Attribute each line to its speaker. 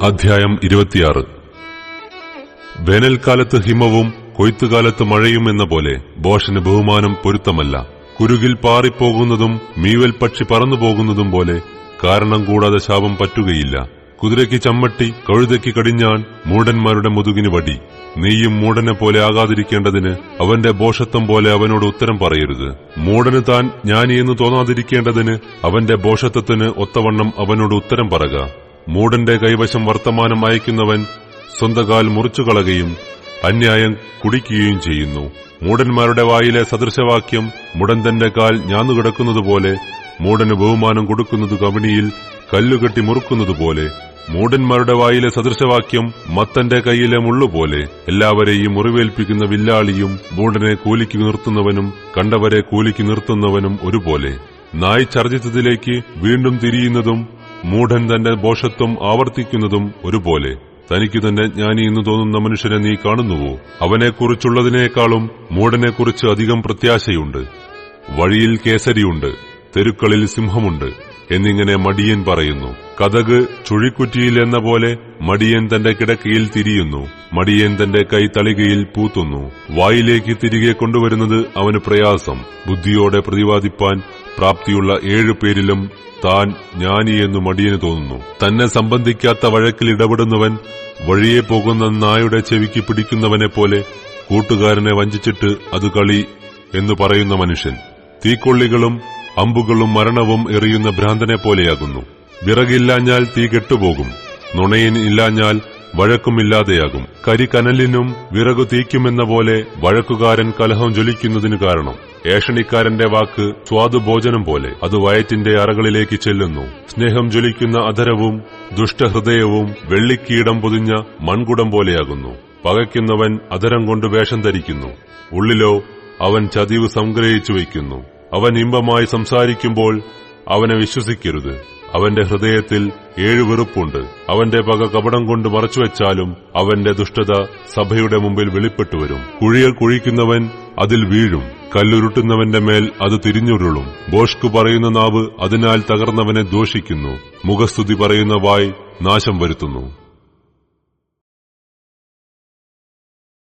Speaker 1: അധ്യായം 26. വേനൽക്കാലത്ത് ഹിമവും കൊയ്ത്തുകാലത്ത് മഴയും എന്ന പോലെ ഭോഷന് ബഹുമാനം പൊരുത്തമല്ല. കുരുകിൽ പാറിപ്പോകുന്നതും മീവൽ പക്ഷി പറന്നുപോകുന്നതും പോലെ കാരണം കൂടാതെ ശാപം പറ്റുകയില്ല. കുതിരയ്ക്ക് ചമ്മട്ടി, കഴുതയ്ക്ക് കടിഞ്ഞാൺ, മൂഢന്മാരുടെ മുതുകിന് വടി. നീയും മൂഢനെ പോലെ ആകാതിരിക്കേണ്ടതിന് അവന്റെ ഭോഷത്വം പോലെ അവനോട് ഉത്തരം പറയരുത്. മൂഢന് താൻ ജ്ഞാനിയെന്ന് തോന്നാതിരിക്കേണ്ടതിന് അവന്റെ ഭോഷത്വത്തിന് ഒത്തവണ്ണം അവനോട് ഉത്തരം പറക. മൂഢന്റെ കൈവശം വർത്തമാനം അയക്കുന്നവൻ സ്വന്തകാൽ മുറിച്ചുകളയുകയും അന്യായം കുടിക്കുകയും ചെയ്യുന്നു. മൂഢന്മാരുടെ വായിലെ സദൃശവാക്യം മുടന്തന്റെ കാൽ ഞാന്നുകിടക്കുന്നതുപോലെ, മൂഢന് ബഹുമാനം കൊടുക്കുന്നത് കവിണിയിൽ കല്ലുകെട്ടി മുറുക്കുന്നതുപോലെ. മൂഢന്മാരുടെ വായിലെ സദൃശവാക്യം മത്തന്റെ കൈയിലെ മുള്ളുപോലെ. എല്ലാവരെയും മുറിവേൽപ്പിക്കുന്ന വില്ലാളിയും മൂഢനെ കൂലിക്ക് നിർത്തുന്നവനും കണ്ടവരെ കൂലിക്ക് നിർത്തുന്നവനും ഒരുപോലെ. നായ് ഛർദ്ദിച്ചതിലേക്ക് വീണ്ടും തിരിയുന്നതും മൂഢൻ തന്റെ ഭോഷത്വം ആവർത്തിക്കുന്നതും ഒരുപോലെ. തനിക്ക് തന്നെ ജ്ഞാനിയെന്ന് തോന്നുന്ന മനുഷ്യനെ നീ കാണുന്നുവോ? അവനെക്കുറിച്ചുള്ളതിനേക്കാളും മൂഢനെക്കുറിച്ച് അധികം പ്രത്യാശയുണ്ട്. വഴിയിൽ കേസരിയുണ്ട്, തെരുക്കളിൽ സിംഹമുണ്ട് എന്നിങ്ങനെ മടിയൻ പറയുന്നു. കതക് ചുഴിക്കുറ്റിയിൽ എന്ന പോലെ മടിയൻ തന്റെ കിടക്കയിൽ തിരിയുന്നു. മടിയൻ തന്റെ കൈ തളികയിൽ പൂത്തുന്നു. വായിലേക്ക് തിരികെ കൊണ്ടുവരുന്നത് അവന് പ്രയാസം. ബുദ്ധിയോടെ പ്രതിവാദിപ്പാൻ പ്രാപ്തിയുള്ള 7 പേരിലും താൻ ജ്ഞാനിയെന്നു മടിയന് തോന്നുന്നു. തന്നെ സംബന്ധിക്കാത്ത വഴക്കിൽ ഇടപെടുന്നവൻ വഴിയെ പോകുന്ന നായുടെ ചെവിക്ക് പിടിക്കുന്നവനെ പോലെ. കൂട്ടുകാരനെ വഞ്ചിച്ചിട്ട് അത് കളി എന്നു പറയുന്ന മനുഷ്യൻ തീക്കൊള്ളികളും അമ്പുകളും മരണവും എറിയുന്ന ഭ്രാന്തനെ പോലെയാകുന്നു. വിറകില്ലാഞ്ഞാൽ തീ കെട്ടുപോകും, നുണയൻ ഇല്ലാഞ്ഞാൽ വഴക്കുമില്ലാതെയാകും. കരി കനലിനും വിറകു തീക്കുമെന്ന പോലെ വഴക്കുകാരൻ കലഹം ജ്വലിക്കുന്നതിനു കാരണം. ഏഷണിക്കാരന്റെ വാക്ക് സ്വാദുഭോജനം പോലെ, അത് വയറ്റിന്റെ അറകളിലേക്ക് ചെല്ലുന്നു. സ്നേഹം ജ്വലിക്കുന്ന അധരവും ദുഷ്ടഹൃദയവും വെള്ളിക്കീടം പൊതിഞ്ഞ മൺകുടം പോലെയാകുന്നു. പകയ്ക്കുന്നവൻ അധരം കൊണ്ട് വേഷം ധരിക്കുന്നു, ഉള്ളിലോ അവൻ ചതിവ് സംഗ്രഹിച്ചു വയ്ക്കുന്നു. അവൻ ഇമ്പമായി സംസാരിക്കുമ്പോൾ അവനെ വിശ്വസിക്കരുത്. അവന്റെ ഹൃദയത്തിൽ 7 വെറുപ്പുണ്ട്. അവന്റെ പക കപടം കൊണ്ട് മറച്ചുവെച്ചാലും അവന്റെ ദുഷ്ടത സഭയുടെ മുമ്പിൽ വെളിപ്പെട്ടുവരും. കുഴികൾ കുഴിക്കുന്നവൻ അതിൽ വീഴും, കല്ലുരുട്ടുന്നവന്റെ മേൽ അത് തിരിഞ്ഞുരുളും. ഭോഷ്ക് പറയുന്ന നാവ് അതിനാൽ തകർന്നവനെ ദോഷിക്കുന്നു. മുഖസ്തുതി പറയുന്ന വായ് നാശം വരുത്തുന്നു.